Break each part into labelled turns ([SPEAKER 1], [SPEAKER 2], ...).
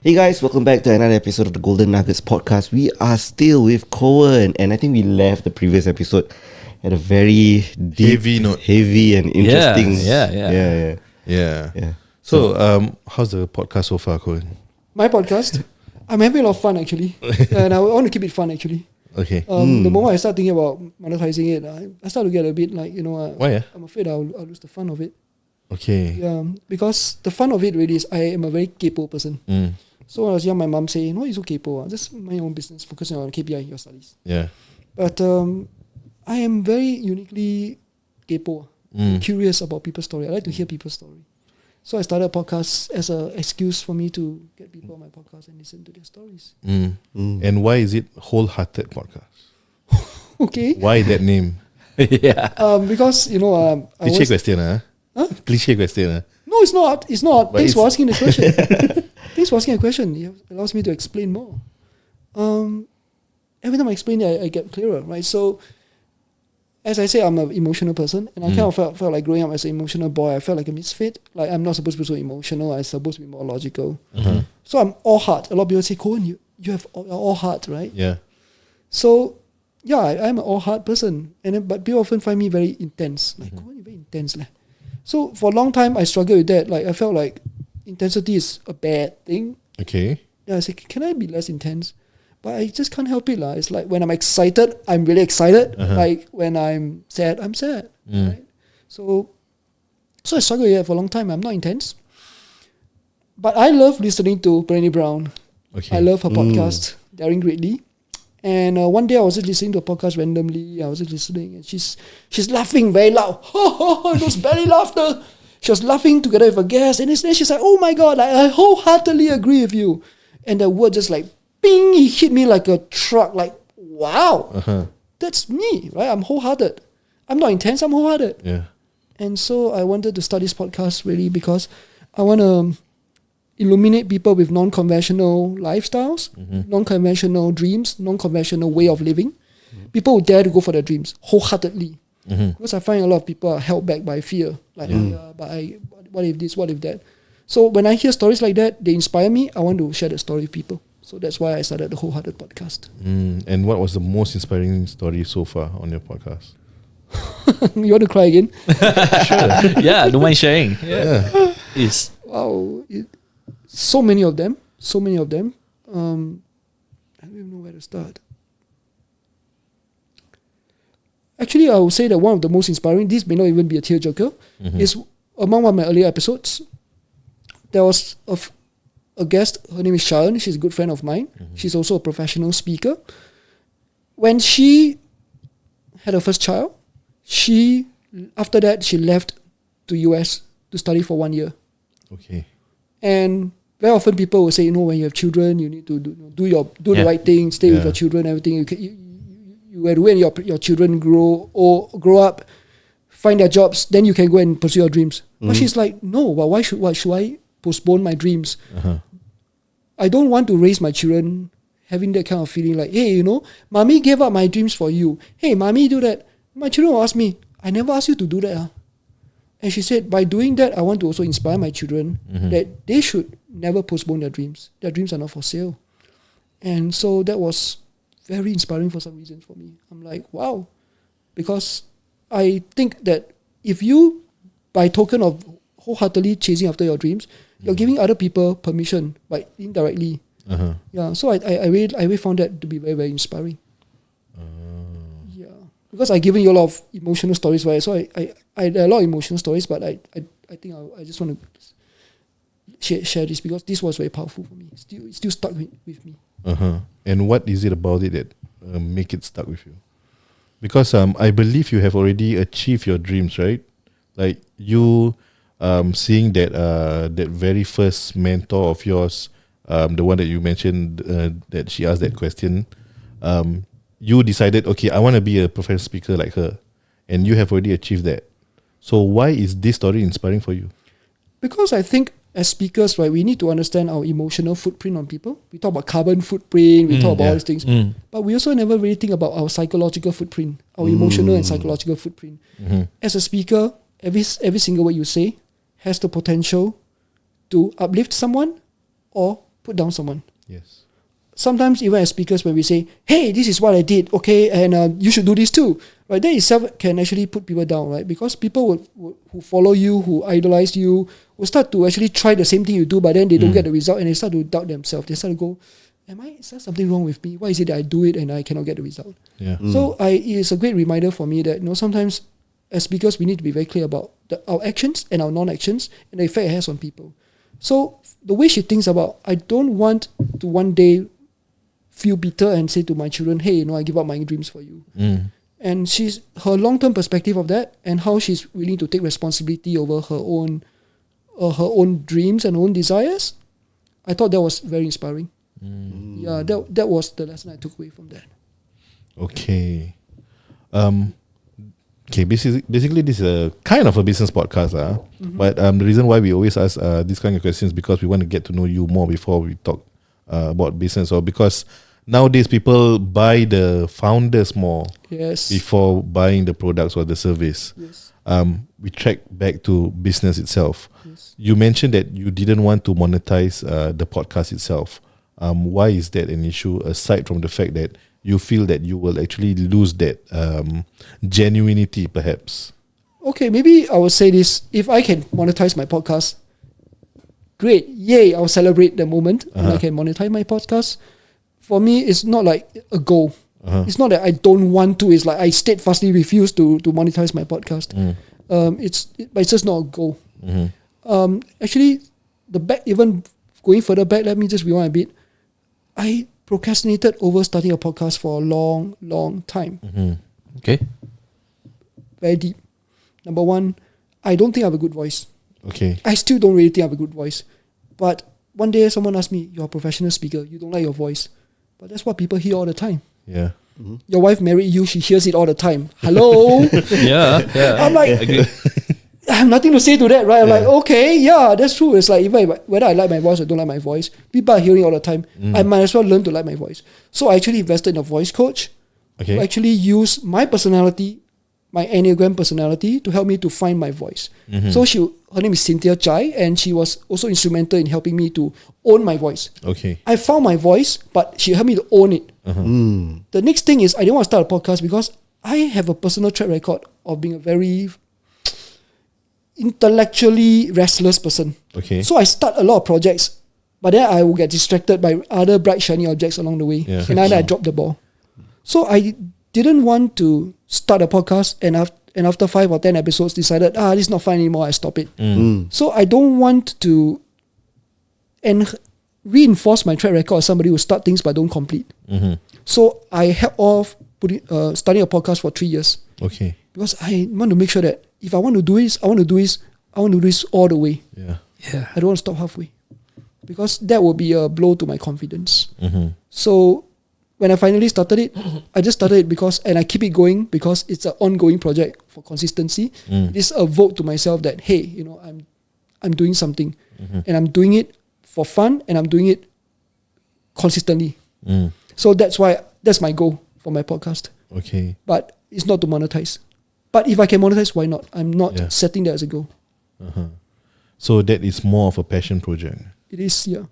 [SPEAKER 1] Hey guys, welcome back to another episode of the Golden Nuggets podcast. We are still with Coen, and I think we left the previous episode at a very deep,
[SPEAKER 2] Heavy note.
[SPEAKER 1] heavy and interesting.
[SPEAKER 2] Yeah. So, how's the podcast so far, Coen?
[SPEAKER 3] My podcast, I'm having a lot of fun actually, and I want to keep it fun actually.
[SPEAKER 2] Okay.
[SPEAKER 3] The moment I start thinking about monetizing it, I start to get a bit like
[SPEAKER 2] Why?
[SPEAKER 3] I'm afraid I'll lose the fun of it.
[SPEAKER 2] Okay.
[SPEAKER 3] Yeah, because the fun of it really is I am a very kaypoh person. So when I was young, my mom say, "No, you're so kaypoh. Just mind your own business, focusing on KPI, your studies."
[SPEAKER 2] Yeah.
[SPEAKER 3] But I am very uniquely kaypoh, curious about people's story. I like to hear people's story. So I started a podcast as an excuse for me to get people on my podcast and listen to their stories.
[SPEAKER 2] And why is it Wholehearted Podcast?
[SPEAKER 3] Okay.
[SPEAKER 2] Why that name?
[SPEAKER 3] Because I
[SPEAKER 2] Cliche
[SPEAKER 3] was,
[SPEAKER 2] question, huh? Cliche question,
[SPEAKER 3] no, it's not. It's not.
[SPEAKER 2] But
[SPEAKER 3] Thanks for
[SPEAKER 2] it's-
[SPEAKER 3] asking the question. Thanks for asking a question. It allows me to explain more. Every time I explain it, I get clearer, right? So, as I say, I'm an emotional person, and I kind of felt like growing up as an emotional boy. I felt like a misfit. Like I'm not supposed to be so emotional. I'm supposed to be more logical. So I'm all heart. A lot of people say, Coen, you have all heart, right?
[SPEAKER 2] Yeah.
[SPEAKER 3] So, yeah, I'm an all heart person, but people often find me very intense. Like, Coen, you're very intense, leh. So for a long time, I struggled with that. Like I felt like intensity is a bad thing.
[SPEAKER 2] Okay.
[SPEAKER 3] Yeah, I said, can I be less intense? But I just can't help it. It's like when I'm excited, I'm really excited. Like when I'm sad, I'm sad. Right? So I struggled with that for a long time. I'm not intense. But I love listening to Brené Brown.
[SPEAKER 2] Okay.
[SPEAKER 3] I love her podcast, Daring Greatly. And one day I was just listening to a podcast randomly. I was just listening, and she's laughing very loud. It was belly laughter. She was laughing together with a guest, and then she's like, "Oh my god, I wholeheartedly agree with you." And the word just like, bing, it hit me like a truck. Like, wow, that's me, right? I'm wholehearted. I'm not intense. I'm wholehearted.
[SPEAKER 2] Yeah.
[SPEAKER 3] And so I wanted to start this podcast really because I want to illuminate people with non-conventional lifestyles, non-conventional dreams, non-conventional way of living. People who dare to go for their dreams wholeheartedly. Because I find a lot of people are held back by fear. Like, what if this, what if that? So when I hear stories like that, they inspire me. I want to share that story with people. So that's why I started the Wholehearted Podcast.
[SPEAKER 2] And what was the most inspiring story so far on your podcast?
[SPEAKER 3] You want to cry again?
[SPEAKER 4] Yeah, don't mind sharing. Yeah. Yes.
[SPEAKER 3] Wow. So many of them. I don't even know where to start. Actually, I would say that one of the most inspiring, this may not even be a tearjerker, is among one of my earlier episodes. There was a guest, her name is Sharon, she's a good friend of mine. She's also a professional speaker. When she had her first child, after that, she left to US to study for 1 year.
[SPEAKER 2] Okay.
[SPEAKER 3] And very often people will say, when you have children, you need to do the right thing, stay with your children, everything. You have to wait when your children grow up, find their jobs, then you can go and pursue your dreams. But she's like, no, but why should I postpone my dreams? I don't want to raise my children having that kind of feeling like, hey, mommy gave up my dreams for you. Hey, mommy, do that. My children will ask me, I never asked you to do that. And she said, by doing that, I want to also inspire my children that they should never postpone their dreams. Their dreams are not for sale. And so that was very inspiring for some reason for me. I'm like, wow. Because I think that if you, by token of wholeheartedly chasing after your dreams, you're giving other people permission, by indirectly. Yeah. So I really found that to be very, very inspiring. Yeah. Because I've given you a lot of emotional stories, right? So I had a lot of emotional stories, but I think I just want to share this because this was very powerful for me. It's still stuck with me.
[SPEAKER 2] And what is it about it that make it stuck with you? Because I believe you have already achieved your dreams, right? Like you seeing that very first mentor of yours, the one that you mentioned that she asked that question, you decided, okay, I want to be a professional speaker like her, and you have already achieved that. So why is this story inspiring for you?
[SPEAKER 3] Because I think as speakers, right, we need to understand our emotional footprint on people. We talk about carbon footprint, we talk about all these things, but we also never really think about our psychological footprint, our emotional and psychological footprint. As a speaker, every single word you say has the potential to uplift someone or put down someone.
[SPEAKER 2] Yes.
[SPEAKER 3] Sometimes even as speakers, when we say, hey, this is what I did, okay, and you should do this too, right? That itself can actually put people down, right? Because people who follow you, who idolize you, will start to actually try the same thing you do, but then they don't get the result, and they start to doubt themselves. They start to go, is there something wrong with me? Why is it that I do it and I cannot get the result?
[SPEAKER 2] Yeah.
[SPEAKER 3] So it's a great reminder for me that sometimes as speakers, we need to be very clear about our actions and our non-actions and the effect it has on people. So the way she thinks about, I don't want to one day feel bitter and say to my children, hey, I give up my dreams for you. And her long-term perspective of that and how she's willing to take responsibility over her own dreams and own desires, I thought that was very inspiring. Yeah, that was the lesson I took away from that.
[SPEAKER 2] Okay. Okay, basically this is a kind of a business podcast, but the reason why we always ask these kind of questions is because we want to get to know you more before we talk about business, or because nowadays people buy the founders more before buying the products or the service. We track back to business itself. You mentioned that you didn't want to monetize the podcast itself. Why is that an issue, aside from the fact that you feel that you will actually lose that genuinity perhaps?
[SPEAKER 3] Okay, maybe I will say this. If I can monetize my podcast, great. Yay, I'll celebrate the moment when I can monetize my podcast. For me, it's not like a goal. It's not that I don't want to. It's like I steadfastly refuse to monetize my podcast. But it's just not a goal. Actually, even going further back, let me just rewind a bit. I procrastinated over starting a podcast for a long, long time.
[SPEAKER 4] Okay.
[SPEAKER 3] Very deep. Number one, I don't think I have a good voice.
[SPEAKER 2] Okay.
[SPEAKER 3] I still don't really think I have a good voice. But one day someone asked me, you're a professional speaker, you don't like your voice. But that's what people hear all the time.
[SPEAKER 2] Yeah.
[SPEAKER 3] Your wife married you, she hears it all the time. Hello?
[SPEAKER 4] Yeah.
[SPEAKER 3] I'm like, I have nothing to say to that, right? I'm like, okay, yeah, that's true. It's like, even whether I like my voice or don't like my voice, people are hearing all the time. I might as well learn to like my voice. So I actually invested in a voice coach who actually use my personality, my Enneagram personality, to help me to find my voice. So her name is Cynthia Chai, and she was also instrumental in helping me to own my voice.
[SPEAKER 2] Okay.
[SPEAKER 3] I found my voice, but she helped me to own it. The next thing is, I didn't want to start a podcast because I have a personal track record of being a very intellectually restless person.
[SPEAKER 2] Okay.
[SPEAKER 3] So I start a lot of projects, but then I will get distracted by other bright, shiny objects along the way.
[SPEAKER 2] Yeah.
[SPEAKER 3] And then I drop the ball. So I didn't want to start a podcast and after 5 or 10 episodes decided, this is not fun anymore, I stop it. So I don't want to reinforce my track record as somebody who start things but don't complete. So I held off starting a podcast for 3 years.
[SPEAKER 2] Okay.
[SPEAKER 3] Because I want to make sure that if I want to do this, I want to do this all the way.
[SPEAKER 2] Yeah.
[SPEAKER 3] I don't want to stop halfway. Because that will be a blow to my confidence. So when I finally started it, I just started it because, and I keep it going because it's an ongoing project for consistency. It is a vote to myself that, hey, I'm doing something. And I'm doing it for fun and I'm doing it consistently. So that's my goal for my podcast.
[SPEAKER 2] Okay.
[SPEAKER 3] But it's not to monetize. But if I can monetize, why not? I'm not setting that as a goal.
[SPEAKER 2] So that is more of a passion project.
[SPEAKER 3] It is, yeah.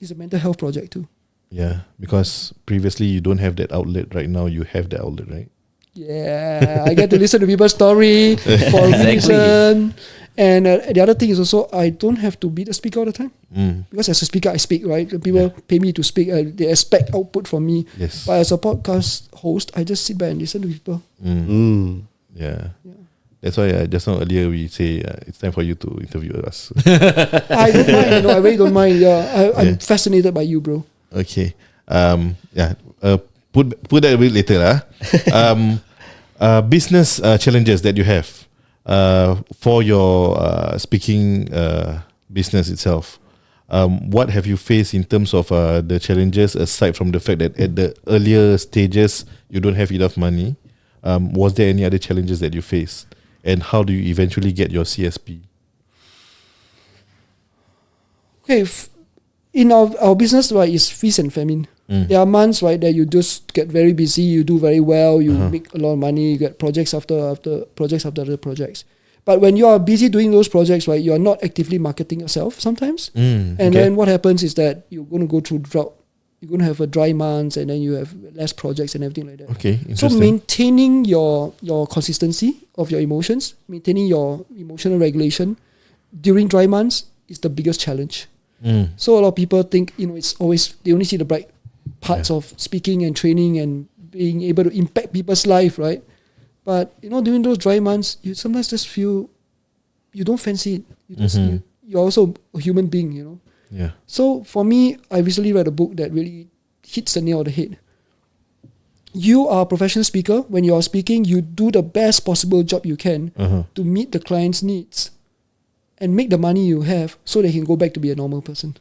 [SPEAKER 3] It's a mental health project too.
[SPEAKER 2] Yeah, because previously you don't have that outlet. Right now you have the outlet, right?
[SPEAKER 3] Yeah, I get to listen to people's story for a reason. And the other thing is also, I don't have to be the speaker all the time. Because as a speaker, I speak, right? People pay me to speak. They expect output from me.
[SPEAKER 2] Yes.
[SPEAKER 3] But as a podcast host, I just sit back and listen to people.
[SPEAKER 2] Yeah. That's why just now earlier we say it's time for you to interview us.
[SPEAKER 3] I don't mind. I really don't mind. Yeah, I'm fascinated by you, bro.
[SPEAKER 2] Okay. Put that a bit later. Business challenges that you have for your speaking business itself. What have you faced in terms of the challenges, aside from the fact that at the earlier stages you don't have enough money? Was there any other challenges that you faced? And how do you eventually get your CSP?
[SPEAKER 3] Okay, in our business, right, is feast and famine. There are months, right, that you just get very busy, you do very well, you make a lot of money, you get projects after projects. But when you are busy doing those projects, right, you are not actively marketing yourself sometimes. And then what happens is that you're going to go through drought. You're going to have a dry months, and then you have less projects and everything like that.
[SPEAKER 2] Okay,
[SPEAKER 3] So
[SPEAKER 2] interesting.
[SPEAKER 3] maintaining your consistency of your emotions, maintaining your emotional regulation during dry months is the biggest challenge. So a lot of people think, it's always, they only see the bright parts of speaking and training and being able to impact people's life, right? But during those dry months, you sometimes just feel you don't fancy it. You're also a human being,
[SPEAKER 2] Yeah.
[SPEAKER 3] So for me, I recently read a book that really hits the nail on the head. You are a professional speaker. When you are speaking, you do the best possible job you can to meet the client's needs and make the money you have so they can go back to be a normal person.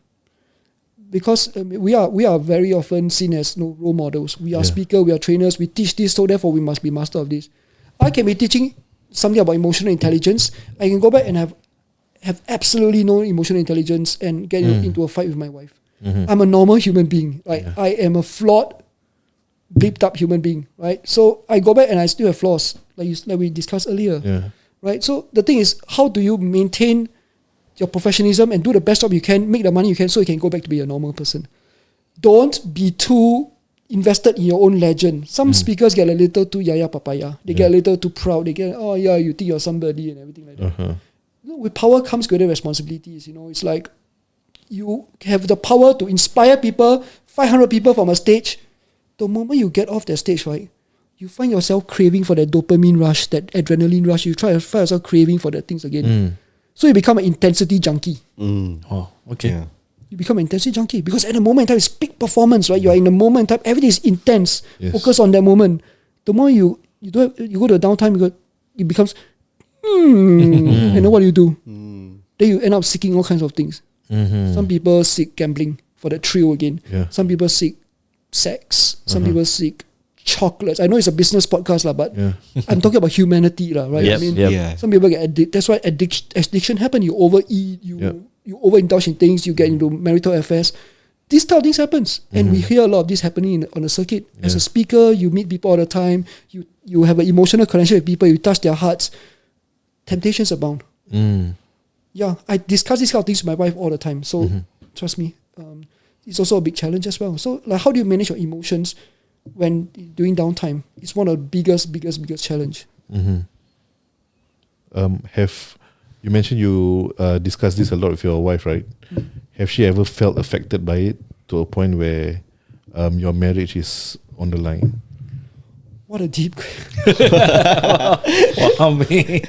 [SPEAKER 3] Because we are very often seen as role models. We are speakers, we are trainers, we teach this, so therefore we must be master of this. I can be teaching something about emotional intelligence. I can go back and have absolutely no emotional intelligence and get into a fight with my wife. I'm a normal human being, right? I am a flawed, bleeped up human being, right? So I go back and I still have flaws, like we discussed earlier, right? So the thing is, how do you maintain your professionalism and do the best job you can, make the money you can, so you can go back to be a normal person? Don't be too invested in your own legend. Some speakers get a little too yaya papaya. They get a little too proud. They get, oh yeah, you think you're somebody and everything like that. With power comes greater responsibilities. It's like you have the power to inspire people, 500 people from a stage. The moment you get off that stage, right, you find yourself craving for that dopamine rush, that adrenaline rush. You try to find yourself craving for that things again. So you become an intensity junkie.
[SPEAKER 4] Oh, okay.
[SPEAKER 1] Yeah.
[SPEAKER 3] You become an intensity junkie because at the moment in time, it's peak performance, right? You are in the moment in time, everything is intense.
[SPEAKER 2] Yes.
[SPEAKER 3] Focus on that moment. The more you go to a downtime, it becomes and then what do you do? Then you end up seeking all kinds of things. Some people seek gambling for the thrill again. Some people seek sex. Some people seek chocolates. I know it's a business podcast, but I'm talking about humanity, right?
[SPEAKER 4] Yep,
[SPEAKER 3] I mean,
[SPEAKER 1] Yeah.
[SPEAKER 3] some people get addicted. That's why addiction happen. You overeat, you overindulge in things, you get into marital affairs. This type of things happens. And we hear a lot of this happening on the circuit. As a speaker, you meet people all the time. You have an emotional connection with people. You touch their hearts. Temptations abound. Yeah, I discuss these kind of things with my wife all the time. So trust me, it's also a big challenge as well. So like, how do you manage your emotions when during downtime? It's one of the biggest challenge.
[SPEAKER 2] Have you mentioned you discuss this a lot with your wife, right? Have she ever felt affected by it to a point where your marriage is on the line?
[SPEAKER 3] What a deep.
[SPEAKER 4] Wow, me.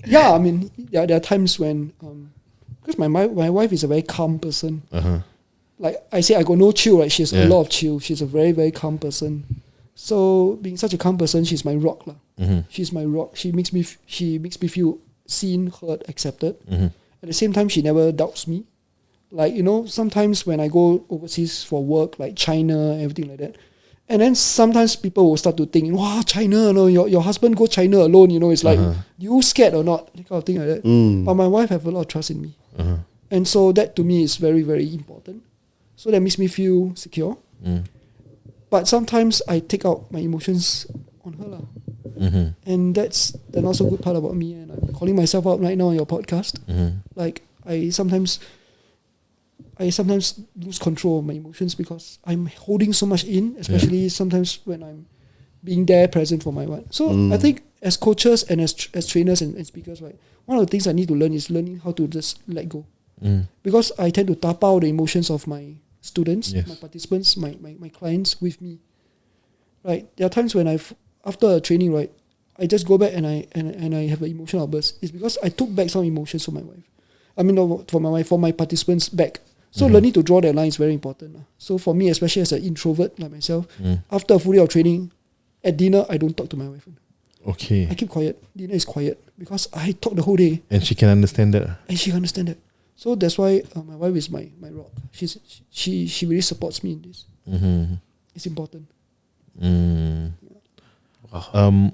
[SPEAKER 3] Yeah, I mean, there are times when because my wife is a very calm person. Like I say, I got no chill, right? She has a lot of chill. She's a very, very calm person. So being such a calm person, she's my rock, lah. She's my rock. She makes me feel seen, heard, accepted. At the same time, she never doubts me. Like, sometimes when I go overseas for work, like China, everything like that, and then sometimes people will start to think, wow, China, your husband go China alone, it's like, you scared or not? That kind of thing like that. But my wife have a lot of trust in me. And so that to me is very, very important. So that makes me feel secure. But sometimes I take out my emotions on her. And that's the not so good part about me. And I'm calling myself out right now on your podcast. Like I sometimes lose control of my emotions because I'm holding so much in, especially sometimes when I'm being there present for my wife. So I think as coaches and as trainers and speakers, right, one of the things I need to learn is learning how to just let go. Because I tend to tap out the emotions of my students, my participants, my clients with me. Right. There are times when after a training, right, I just go back and I have an emotional outburst. It's because I took back some emotions from my wife. I mean, no, for my participants back. So learning to draw that line is very important. So for me, especially as an introvert like myself, after a full day of training, at dinner, I don't talk to my wife.
[SPEAKER 2] Okay.
[SPEAKER 3] I keep quiet. Dinner is quiet because I talk the whole day.
[SPEAKER 2] And she can understand that.
[SPEAKER 3] And she understands that. So that's why my wife is my rock. She really supports me in this. It's important.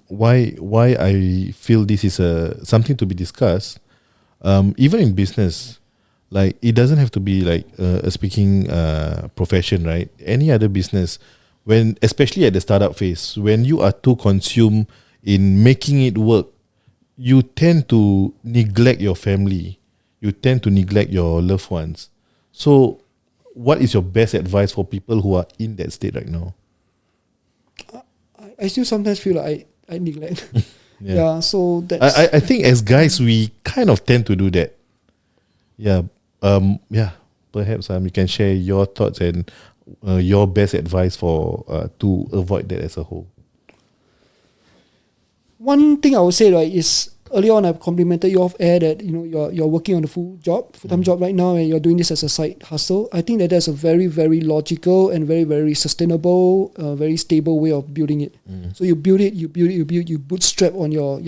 [SPEAKER 2] Why I feel this is something to be discussed. Even in business, like it doesn't have to be like a speaking profession, right? Any other business, especially at the startup phase, when you are too consumed in making it work, you tend to neglect your family. You tend to neglect your loved ones. So, what is your best advice for people who are in that state right now?
[SPEAKER 3] I still sometimes feel like I neglect.
[SPEAKER 2] Yeah.
[SPEAKER 3] So that's
[SPEAKER 2] I think as guys we kind of tend to do that. Yeah. Perhaps you can share your thoughts and your best advice for to avoid that as a whole.
[SPEAKER 3] one thing I would say, right, is earlier on I complimented you off air that you're working on a full-time job right now, and you're doing this as a side hustle. I think that's a very, very logical and very, very sustainable, very stable way of building it. So you build it, you bootstrap on your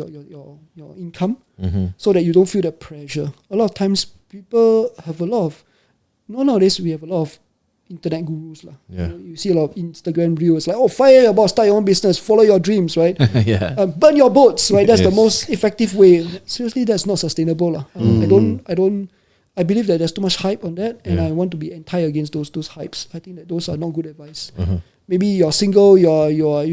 [SPEAKER 3] income, so that you don't feel that pressure. A lot of times people have nowadays we have a lot of internet gurus lah.
[SPEAKER 2] Yeah.
[SPEAKER 3] You see a lot of Instagram reels like, fire your boss, start your own business, follow your dreams, right?
[SPEAKER 4] Yeah.
[SPEAKER 3] Burn your boats, right? That's the
[SPEAKER 2] Yes.
[SPEAKER 3] most effective way. Seriously, that's not sustainable lah. I believe that there's too much hype on that, and I want to be against those hypes. I think that those are not good advice. Maybe you're single, you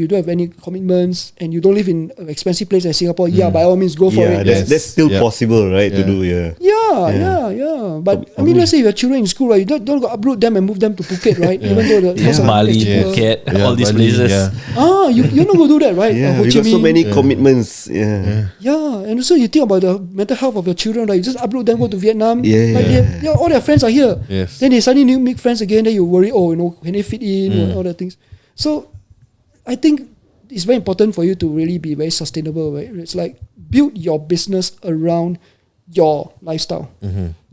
[SPEAKER 3] don't have any commitments, and you don't live in an expensive place like Singapore. Yeah, by all means, go for it.
[SPEAKER 1] That's still possible, right? To do,
[SPEAKER 3] Yeah. But I mean, let's say you have children in school, right? You don't go uproot them and move them to Phuket, right? Even though the cost of
[SPEAKER 4] Bali,
[SPEAKER 3] cheaper.
[SPEAKER 4] Phuket, all these
[SPEAKER 2] Bali,
[SPEAKER 4] places.
[SPEAKER 2] yeah.
[SPEAKER 3] You're not gonna do that, right?
[SPEAKER 1] Yeah,
[SPEAKER 3] Ho
[SPEAKER 1] we
[SPEAKER 3] Chi
[SPEAKER 1] got so
[SPEAKER 3] Minh.
[SPEAKER 1] many commitments. Yeah.
[SPEAKER 3] And also you think about the mental health of your children, right? You just uproot them, go to Vietnam.
[SPEAKER 1] Yeah.
[SPEAKER 3] All their friends are here.
[SPEAKER 2] Yes.
[SPEAKER 3] Then they suddenly make friends again. Then you worry, can they fit in? All that things. So I think it's very important for you to really be very sustainable, right? It's like build your business around your lifestyle.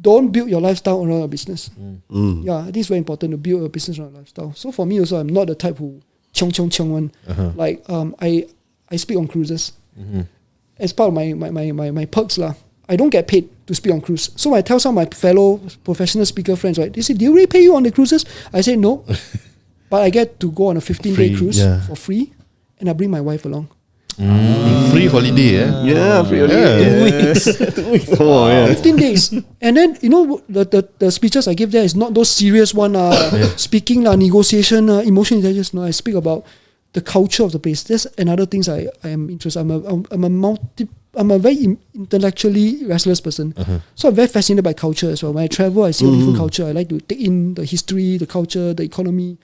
[SPEAKER 3] Don't build your lifestyle around your business. Yeah, I think it's very important to build a business around lifestyle. So for me also, I'm not the type who chung one. Like I speak on cruises. As part of my perks lah. I don't get paid to speak on cruise. So I tell some of my fellow professional speaker friends, right? They say, do you really pay you on the cruises? I say no. But I get to go on a 15-day cruise for free, and I bring my wife along.
[SPEAKER 2] Free holiday,
[SPEAKER 1] Yeah, free holiday. 2 weeks. Come on, yeah.
[SPEAKER 3] 15 days. And then, the speeches I give there is not those serious one, speaking, negotiation, emotional intelligence. No, I speak about the culture of the place. That's another things I am interested. I'm a very intellectually restless person. So I'm very fascinated by culture as well. When I travel, I see a different culture. I like to take in the history, the culture, the economy.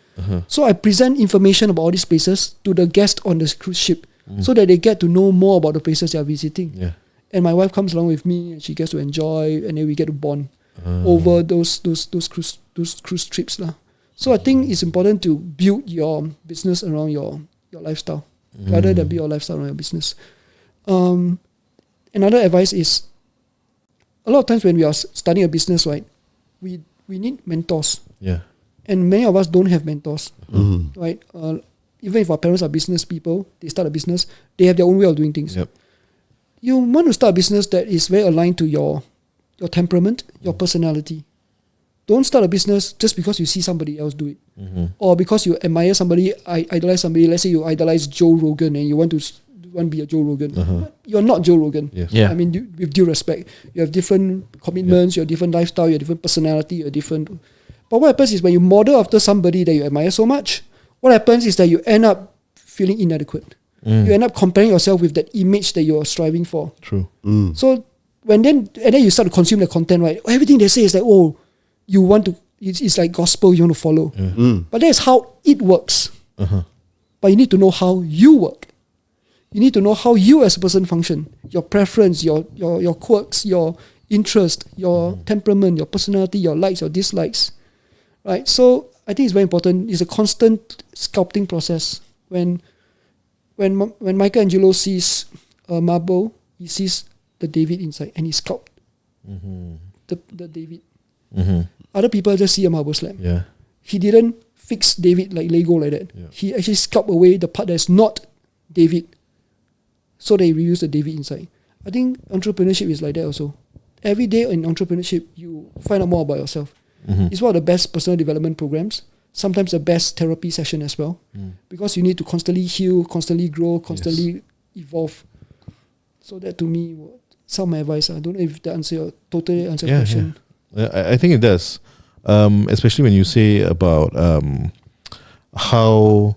[SPEAKER 3] So I present information about all these places to the guests on the cruise ship, so that they get to know more about the places they are visiting.
[SPEAKER 2] Yeah.
[SPEAKER 3] And my wife comes along with me, and she gets to enjoy, and then we get to bond over those cruise trips lah. So I think it's important to build your business around your lifestyle, rather than build your lifestyle around your business. Another advice is, a lot of times when we are starting a business, right, we need mentors.
[SPEAKER 2] Yeah.
[SPEAKER 3] And many of us don't have mentors, right? Even if our parents are business people, they start a business, they have their own way of doing things.
[SPEAKER 2] Yep.
[SPEAKER 3] You want to start a business that is very aligned to your temperament, your personality. Don't start a business just because you see somebody else do it, or because you admire somebody, idolize somebody. Let's say you idolize Joe Rogan and you want to be a Joe Rogan. You're not Joe Rogan.
[SPEAKER 2] Yes.
[SPEAKER 4] Yeah.
[SPEAKER 3] I mean, with due respect, you have different commitments, you have different lifestyle, you have different personality, you have different. But what happens is when you model after somebody that you admire so much, what happens is that you end up feeling inadequate. You end up comparing yourself with that image that you're striving for.
[SPEAKER 2] True.
[SPEAKER 3] So then you start to consume the content, right? Everything they say is like, you want to, it's like gospel you want to follow. But that's how it works. But you need to know how you work. You need to know how you as a person function. Your preference, your quirks, your interest, your temperament, your personality, your likes, your dislikes. Right? So I think it's very important. It's a constant sculpting process. When Michelangelo sees a marble, he sees the David inside, and he sculpts the David. Other people just see a marble slab.
[SPEAKER 2] Yeah.
[SPEAKER 3] He didn't fix David like Lego like that.
[SPEAKER 2] Yeah.
[SPEAKER 3] He actually sculpt away the part that's not David, so they reuse the David inside. I think entrepreneurship is like that also. Every day in entrepreneurship, you find out more about yourself. It's one of the best personal development programs. Sometimes the best therapy session as well, because you need to constantly heal, constantly grow, constantly evolve. So that to me, some of my advice. I don't know if that totally answer your question.
[SPEAKER 2] I think it does, especially when you say about how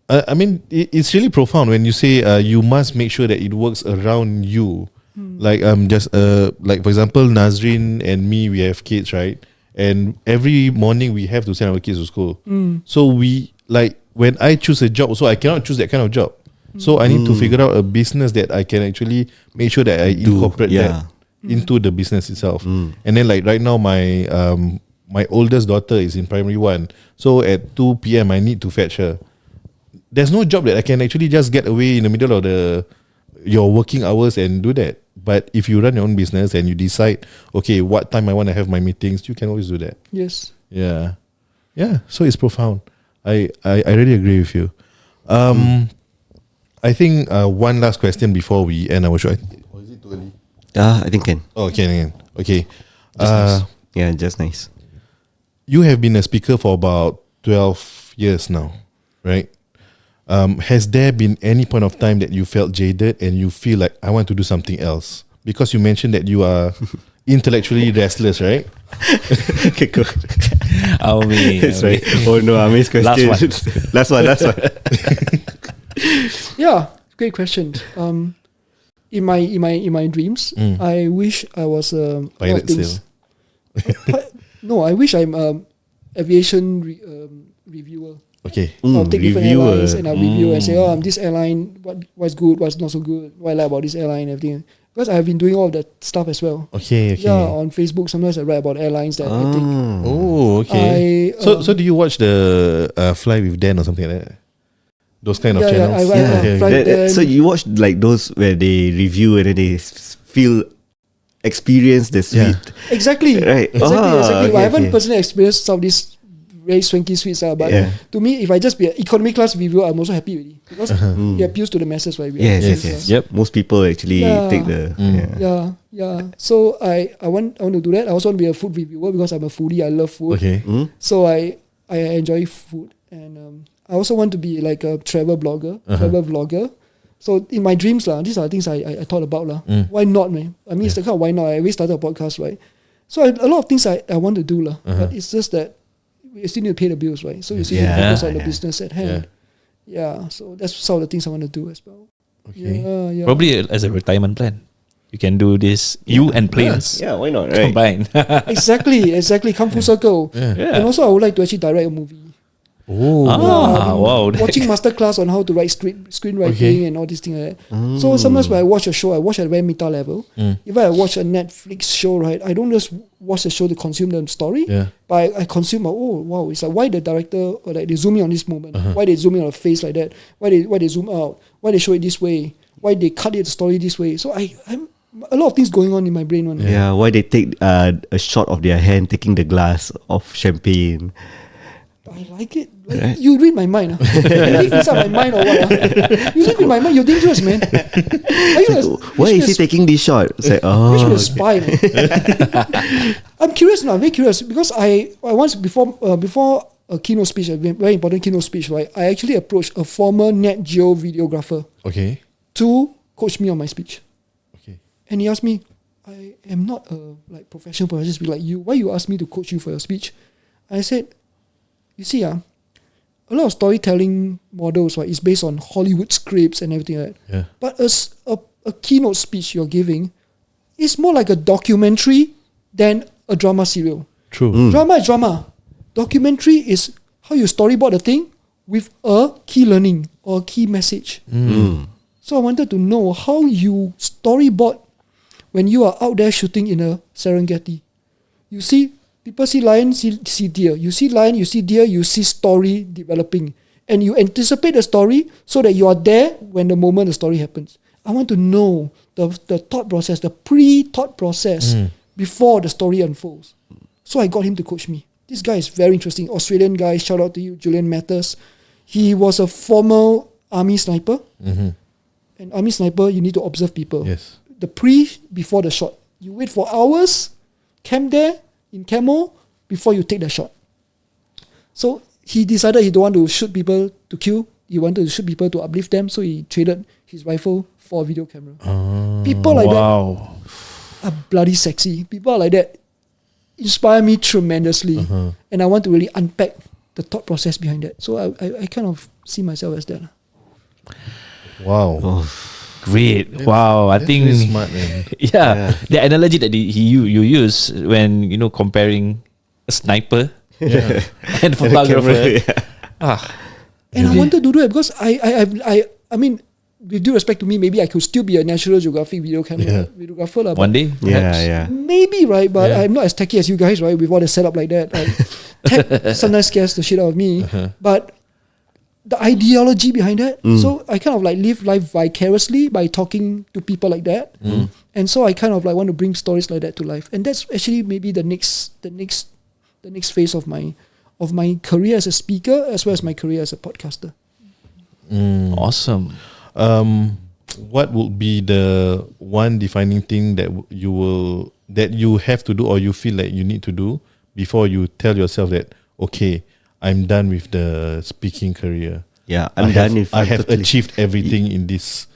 [SPEAKER 2] I mean, it's really profound when you say you must make sure that it works around you. Like like for example, Nazrin and me, we have kids, right? And every morning we have to send our kids to school. So we like when I choose a job, so I cannot choose that kind of job. So I need to figure out a business that I can actually make sure that I incorporate that into the business itself. And then like right now, my oldest daughter is in primary 1. So at 2 p.m. I need to fetch her. There's no job that I can actually just get away in the middle of your working hours and do that. But if you run your own business and you decide, okay, what time I want to have my meetings, you can always do that.
[SPEAKER 3] Yes.
[SPEAKER 2] Yeah. So it's profound. I really agree with you. I think one last question before we end our show. Or is it too early?
[SPEAKER 1] I think can.
[SPEAKER 2] Oh, can. Okay.
[SPEAKER 1] Nice. Yeah, just nice.
[SPEAKER 2] You have been a speaker for about 12 years now, right? Has there been any point of time that you felt jaded and you feel like I want to do something else? Because you mentioned that you are intellectually restless, right?
[SPEAKER 1] Okay, go.
[SPEAKER 4] That's
[SPEAKER 1] right. Oh no, I missed question. Last one.
[SPEAKER 3] Yeah, great question. In my dreams, I wish I was a lot of
[SPEAKER 2] Pilot
[SPEAKER 3] things.
[SPEAKER 2] still.
[SPEAKER 3] No, I wish I'm aviation reviewer.
[SPEAKER 2] Okay.
[SPEAKER 3] I'll take different
[SPEAKER 1] Reviewer.
[SPEAKER 3] airlines and I'll review and say, this airline, what's good, what's not so good, what I like about this airline and everything. Because I've been doing all of that stuff as well.
[SPEAKER 2] Okay.
[SPEAKER 3] Yeah, on Facebook, sometimes I write about airlines that I think.
[SPEAKER 2] Oh, okay. So do you watch the Fly with Dan or something like that? Those kind of channels?
[SPEAKER 1] So you watch like those where they review and then they experience the suite.
[SPEAKER 3] Exactly.
[SPEAKER 1] Right.
[SPEAKER 3] Exactly.
[SPEAKER 1] Okay,
[SPEAKER 3] I haven't personally experienced some of these very swanky suites, but to me, if I just be an economy class reviewer, I'm also happy with it because it appeals to the masses, right?
[SPEAKER 1] Yes. Yep. Most people actually take the.
[SPEAKER 3] So I want to do that. I also want to be a food reviewer because I'm a foodie. I love food.
[SPEAKER 2] Okay.
[SPEAKER 3] So I enjoy food, and I also want to be like a travel blogger, travel vlogger. So in my dreams, these are things I thought about. Why not, man? I mean, it's the kind of why not. I always started a podcast, right? So a lot of things I want to do, but it's just that you still need to pay the bills, right? So you still need to focus on the business at hand. Yeah, so that's some of the things I want to do as well.
[SPEAKER 2] Okay.
[SPEAKER 3] Yeah.
[SPEAKER 4] Probably as a retirement plan. You can do this, you and planes.
[SPEAKER 1] Yeah, why not, right?
[SPEAKER 4] Combine.
[SPEAKER 3] Exactly. Come full circle.
[SPEAKER 4] Yeah.
[SPEAKER 3] And also, I would like to actually direct a movie.
[SPEAKER 4] Wow.
[SPEAKER 3] Watching masterclass on how to write screenwriting and all these things like that. So sometimes when I watch a show, I watch at a very meta level. If I watch a Netflix show, right, I don't just watch the show to consume the story, but I consume. It's like why the director or like they zoom in on this moment, why they zoom in on a face like that, why they zoom out, why they show it this way, why they cut it the story this way. So I'm a lot of things going on in my brain.
[SPEAKER 1] Why they take a shot of their hand taking the glass of champagne.
[SPEAKER 3] I like it. Right? You read my mind. You live inside my mind or what? You live in my mind. You're dangerous, man.
[SPEAKER 1] Why is he taking this shot? It's like,
[SPEAKER 3] you should be a spy, man. I'm curious now. Very curious because I once before a keynote speech, a very important keynote speech, right? I actually approached a former Nat Geo videographer.
[SPEAKER 2] Okay.
[SPEAKER 3] To coach me on my speech.
[SPEAKER 2] Okay.
[SPEAKER 3] And he asked me, I am not a professional, but I just be like you. Why you ask me to coach you for your speech? I said, you see, a lot of storytelling models, right, is based on Hollywood scripts and everything like that.
[SPEAKER 2] Yeah.
[SPEAKER 3] But a keynote speech you're giving is more like a documentary than a drama serial.
[SPEAKER 2] True.
[SPEAKER 3] Drama is drama. Documentary is how you storyboard a thing with a key learning or a key message. So I wanted to know how you storyboard when you are out there shooting in a Serengeti. You see, people see lion, see deer. You see lion, you see deer, you see story developing. And you anticipate the story so that you are there when the moment the story happens. I want to know the thought process, the pre-thought process before the story unfolds. So I got him to coach me. This guy is very interesting. Australian guy, shout out to you, Julian Matters. He was a former army sniper. And army sniper, you need to observe people.
[SPEAKER 2] Yes.
[SPEAKER 3] The before the shot. You wait for hours, camp there, in camo, before you take the shot. So he decided he don't want to shoot people to kill. He wanted to shoot people to uplift them. So he traded his rifle for a video camera. People like that are bloody sexy. People like that inspire me tremendously. And I want to really unpack the thought process behind that. So I kind of see myself as that.
[SPEAKER 2] Wow.
[SPEAKER 1] Oh,
[SPEAKER 4] Great. Wow. I
[SPEAKER 2] That's
[SPEAKER 4] think
[SPEAKER 2] very smart, man.
[SPEAKER 4] yeah, the analogy that you use when comparing a sniper
[SPEAKER 2] Yeah.
[SPEAKER 4] and photographer.
[SPEAKER 1] Yeah.
[SPEAKER 3] And I wanted to do it because I mean, with due respect to me, maybe I could still be a National Geographic videographer. Lah,
[SPEAKER 4] One day,
[SPEAKER 1] Yeah,
[SPEAKER 4] perhaps.
[SPEAKER 1] yeah.
[SPEAKER 3] maybe, right? But
[SPEAKER 2] Yeah.
[SPEAKER 3] I'm not as techy as you guys, right? With all the setup like that. Like, tech sometimes scares the shit out of me. But the ideology behind that, so I kind of like live life vicariously by talking to people like that. And so I kind of like want to bring stories like that to life. And that's actually maybe the next phase of my career as a speaker as well as my career as a podcaster.
[SPEAKER 4] Awesome.
[SPEAKER 2] What would be the one defining thing that you have to do or you feel like you need to do before you tell yourself that, okay, I'm done with the speaking career.
[SPEAKER 1] Yeah,
[SPEAKER 2] I have achieved everything in this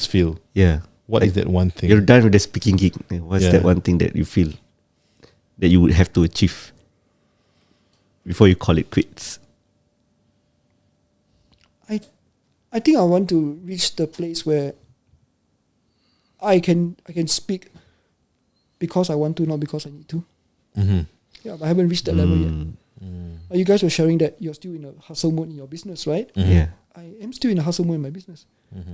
[SPEAKER 2] field.
[SPEAKER 1] Yeah.
[SPEAKER 2] What is that one thing?
[SPEAKER 1] You're done with the speaking gig. What's
[SPEAKER 2] Yeah.
[SPEAKER 1] that one thing that you feel that you would have to achieve before you call it quits?
[SPEAKER 3] I think I want to reach the place where I can speak because I want to, not because I need to.
[SPEAKER 2] Mm-hmm.
[SPEAKER 3] Yeah, but I haven't reached that level yet. You guys were sharing that you're still in a hustle mode in your business, right?
[SPEAKER 1] Yeah.
[SPEAKER 3] I am still in a hustle mode in my business.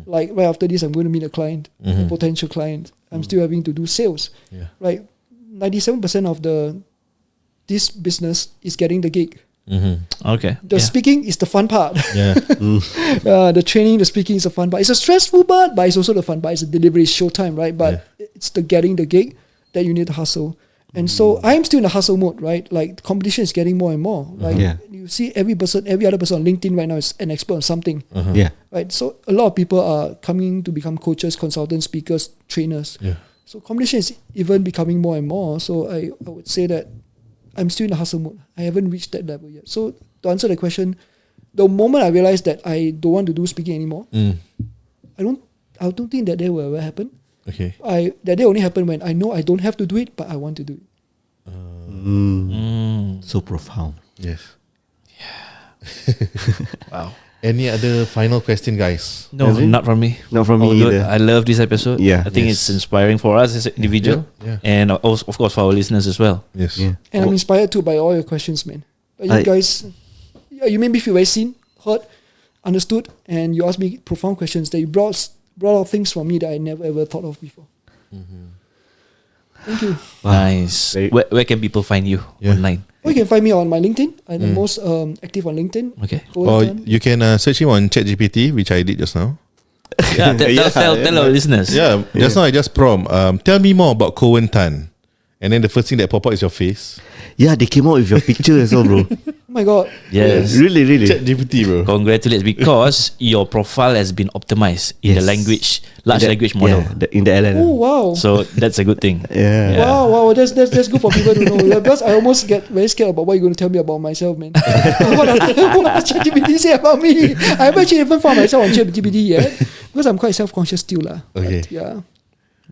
[SPEAKER 3] Like right after this, I'm going to meet a client, a potential client. I'm still having to do sales.
[SPEAKER 2] Yeah.
[SPEAKER 3] Right, 97% of this business is getting the gig.
[SPEAKER 4] Okay.
[SPEAKER 3] The speaking is the fun part.
[SPEAKER 2] Yeah.
[SPEAKER 3] The training, the speaking is the fun part. It's a stressful part, but it's also the fun part. It's a delivery, it's showtime, right? But it's the getting the gig that you need to hustle. And so I am still in the hustle mode, right? Like the competition is getting more and more. Like you see every other person on LinkedIn right now is an expert on something.
[SPEAKER 1] Yeah.
[SPEAKER 3] Right? So a lot of people are coming to become coaches, consultants, speakers, trainers.
[SPEAKER 2] Yeah.
[SPEAKER 3] So competition is even becoming more and more. So I would say that I'm still in the hustle mode. I haven't reached that level yet. So to answer the question, the moment I realized that I don't want to do speaking anymore, I don't think that day will ever happen.
[SPEAKER 2] Okay.
[SPEAKER 3] That day only happened when I know I don't have to do it, but I want to do it.
[SPEAKER 1] So profound.
[SPEAKER 2] Yes.
[SPEAKER 4] Wow.
[SPEAKER 2] Any other final question, guys?
[SPEAKER 4] No,
[SPEAKER 1] Has it?
[SPEAKER 4] not from me.
[SPEAKER 1] Not from me
[SPEAKER 4] Although
[SPEAKER 1] either.
[SPEAKER 4] I love this episode.
[SPEAKER 1] Yeah.
[SPEAKER 4] I think
[SPEAKER 2] Yes.
[SPEAKER 4] it's inspiring for us as an individual,
[SPEAKER 2] Yeah.
[SPEAKER 4] and also, of course, for our listeners as well.
[SPEAKER 2] Yes.
[SPEAKER 1] Yeah.
[SPEAKER 3] And I'm inspired too by all your questions, man. You guys, you made me feel very seen, heard, understood, and you asked me profound questions that you brought out things from me that I never ever thought of before. Thank you.
[SPEAKER 4] Nice.
[SPEAKER 1] Very-
[SPEAKER 4] Where can people find you online?
[SPEAKER 3] Or you can find me on my LinkedIn. I'm the most active on LinkedIn.
[SPEAKER 4] Okay.
[SPEAKER 3] Coen
[SPEAKER 2] Or
[SPEAKER 3] Tan.
[SPEAKER 2] you can search him on ChatGPT, which I did just now.
[SPEAKER 4] Yeah, tell our listeners.
[SPEAKER 2] Yeah, just now I just prompt. Tell me more about Coen Tan. And then the first thing that pop up is your face.
[SPEAKER 1] Yeah, they came out with your picture as well, bro.
[SPEAKER 3] Oh my god.
[SPEAKER 4] Yes.
[SPEAKER 1] Really, really.
[SPEAKER 2] ChatGPT, bro.
[SPEAKER 4] Congratulations, because your profile has been optimized in the large language model.
[SPEAKER 1] Yeah, in the LLM.
[SPEAKER 3] Oh wow.
[SPEAKER 4] So that's a good thing.
[SPEAKER 1] Yeah.
[SPEAKER 3] Wow, that's good for people to know. Yeah, because I almost get very scared about what you're going to tell me about myself, man. what does ChatGPT say about me? I haven't actually even found myself on ChatGPT yet because I'm quite self-conscious still, lah.
[SPEAKER 2] Okay.
[SPEAKER 3] But, yeah.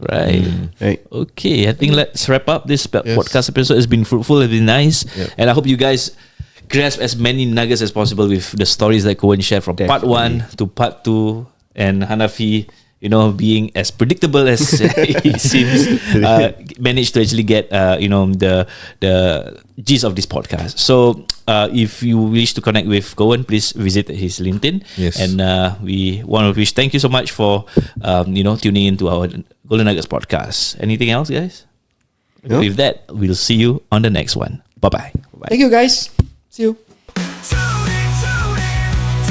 [SPEAKER 4] Right.
[SPEAKER 1] Right.
[SPEAKER 4] Okay, I think let's wrap up. This podcast episode has been fruitful, it's been nice. And I hope you guys grasp as many nuggets as possible with the stories that Coen shared from part 1 to part 2, and Hanafi, being as predictable as he seems, managed to actually get the gist of this podcast. So if you wish to connect with Coen, please visit his LinkedIn.
[SPEAKER 2] Yes.
[SPEAKER 4] And we want to wish thank you so much for tuning into our Golden Nuggets podcast. Anything else, guys?
[SPEAKER 1] No.
[SPEAKER 4] With that, we'll see you on the next one. Bye-bye.
[SPEAKER 3] Thank you, guys. See you.
[SPEAKER 5] Tune in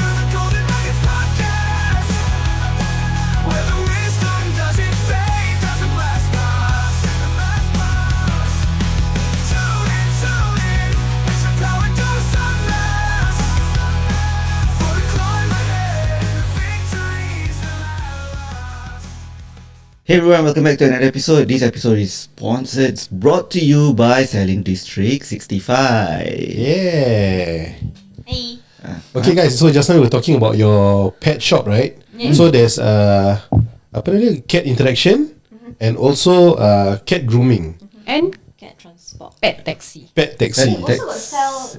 [SPEAKER 5] to the Golden Nuggets podcast, where the wisdom doesn't fade, doesn't last long. Tune in, it's a power to the sunrise, for the climb ahead, the victories that last.
[SPEAKER 1] Hey everyone, welcome back to another episode. This episode is brought to you by SellingDistrict 65.
[SPEAKER 6] Yeah.
[SPEAKER 7] Hey.
[SPEAKER 6] Okay, guys. So just now we were talking about your pet shop, right?
[SPEAKER 7] Yeah.
[SPEAKER 6] So there's cat interaction and also cat grooming,
[SPEAKER 7] And cat transport. Pet taxi.
[SPEAKER 6] pet taxi.
[SPEAKER 7] Also got sell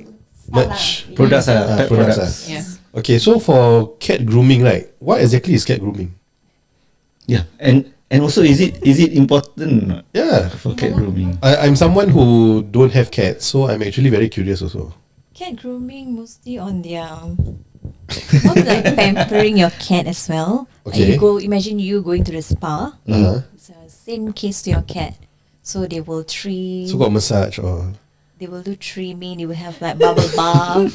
[SPEAKER 6] Merch.
[SPEAKER 1] Products are pet
[SPEAKER 6] products.
[SPEAKER 1] products.
[SPEAKER 3] Yeah.
[SPEAKER 6] Okay, so for cat grooming, right? What exactly is cat grooming?
[SPEAKER 1] Yeah, and also is it important or not
[SPEAKER 6] Yeah.
[SPEAKER 1] for cat grooming?
[SPEAKER 6] I'm someone who don't have cats, so I'm actually very curious also.
[SPEAKER 7] Cat grooming mostly on their more like pampering your cat as well. Like
[SPEAKER 6] Okay.
[SPEAKER 7] imagine you going to the spa.
[SPEAKER 6] Uh-huh.
[SPEAKER 7] It's a same case to your cat. So they will trim.
[SPEAKER 6] So got massage or
[SPEAKER 7] They will do trimming. They will have like bubble bath.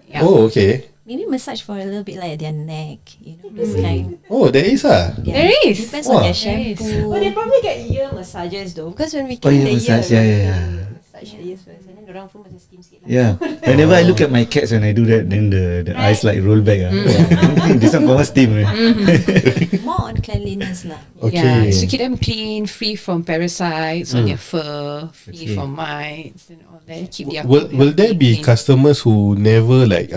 [SPEAKER 3] Yeah.
[SPEAKER 6] oh okay.
[SPEAKER 7] Maybe massage for a little bit like their neck. You know, this kind.
[SPEAKER 6] Oh, there is
[SPEAKER 7] Yeah.
[SPEAKER 3] There is.
[SPEAKER 7] Depends
[SPEAKER 6] Wow.
[SPEAKER 7] on their
[SPEAKER 3] There is.
[SPEAKER 7] shampoo.
[SPEAKER 8] But they probably get ear massages though, because when we
[SPEAKER 1] Oh,
[SPEAKER 8] cut
[SPEAKER 1] ear
[SPEAKER 8] the
[SPEAKER 1] massage,
[SPEAKER 8] ear,
[SPEAKER 1] yeah.
[SPEAKER 8] massage the ears first, and then orang pun macam steam sikit lah.
[SPEAKER 1] Yeah. Whenever I look at my cats when I do that, then the eyes like roll back. I think this one common steam.
[SPEAKER 7] More on cleanliness lah.
[SPEAKER 3] Yeah,
[SPEAKER 6] Okay.
[SPEAKER 3] so keep them clean, free from parasites on their fur, free
[SPEAKER 1] Okay.
[SPEAKER 3] from mites and all that. Keep their
[SPEAKER 6] Will there be
[SPEAKER 3] clean.
[SPEAKER 6] customers who never like